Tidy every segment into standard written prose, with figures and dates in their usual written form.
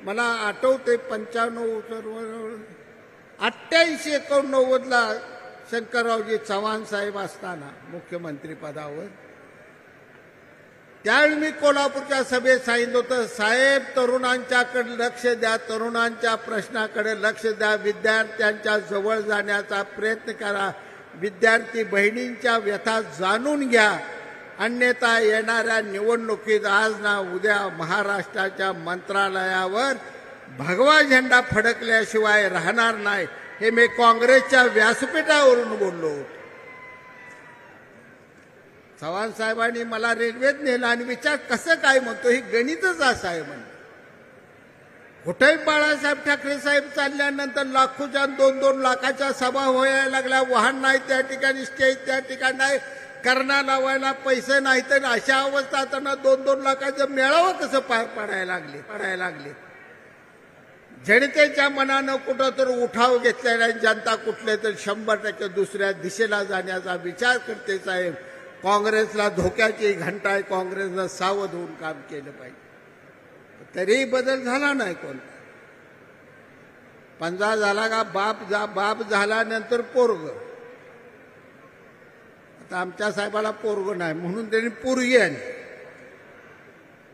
मला आठवते 88-89ला शंकररावजी चव्हाण साहेब असताना मुख्यमंत्री पदावर, त्यावेळी मी कोल्हापूरच्या सभेत सांगितलं होतं, साहेब तरुणांच्याकडे लक्ष द्या, तरुणांच्या प्रश्नाकडे लक्ष द्या, विद्यार्थ्यांच्या जवळ जाण्याचा प्रयत्न करा, विद्यार्थी बहिणींच्या व्यथा जाणून घ्या, अन्यथा येणाऱ्या निवडणुकीत आज ना उद्या महाराष्ट्राच्या मंत्रालयावर भगवा झेंडा फडकल्याशिवाय राहणार नाही, हे मी काँग्रेसच्या व्यासपीठावरून बोललो होतो. चव्हाण साहेबांनी मला रेल्वेत नेलं आणि विचार कसं काय म्हणतो, हे गणितच असं आहे म्हणलं. कुठेही बाळासाहेब ठाकरे साहेब चालल्यानंतर लाखोच्या 2-2 लाखाच्या सभा व्हायला लागल्या, वाहन नाही त्या ठिकाणी, स्टेज त्या ठिकाणी नाही, करणा लावायला पैसे नाही, तर अशा अवस्था त्यांना 2-2 लाखाचं मेळावं कसं पार पडायला लागले. जनतेच्या मनानं कुठं तर उठाव घेतलेला जनता कुठले तर 100% दुसऱ्या दिशेला जाण्याचा विचार करते. साहेब काँग्रेसला धोक्याची घंटा आहे, काँग्रेसनं सावध होऊन काम केलं पाहिजे. तरीही बदल झाला नाही. कोणता 15 झाला का बाप झाल्यानंतर पोरग. आता आमच्या साहेबाला पोरग नाही म्हणून त्यांनी पोरगी आणली.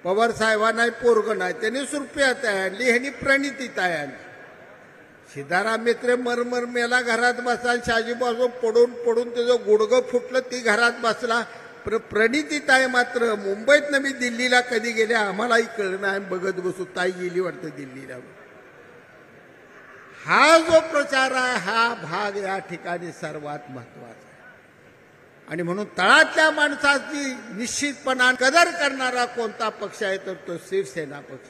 पवार साहेबांना पोरग नाही, त्यांनी सुरप्या तयार आणली, ह्यांनी प्रणिती तयार आणली. सिद्धाराम मित्रे मरमर मेला, घरात बसला. शाजीबाजू पडून त्याचं गुडगं फुटलं, ती घरात बसला. प्रणिती ताई मात्र मुंबईत मी दिल्लीला कधी गेले आम्हालाही कळलं नाही, बघत बसू. ताई गेली वाटतं दिल्लीला. हा जो प्रचार आहे, हा भाग या ठिकाणी सर्वात महत्वाचा आहे. आणि म्हणून तळातल्या माणसाची निश्चितपणा कदर करणारा कोणता पक्ष आहे तर तो शिवसेना पक्ष.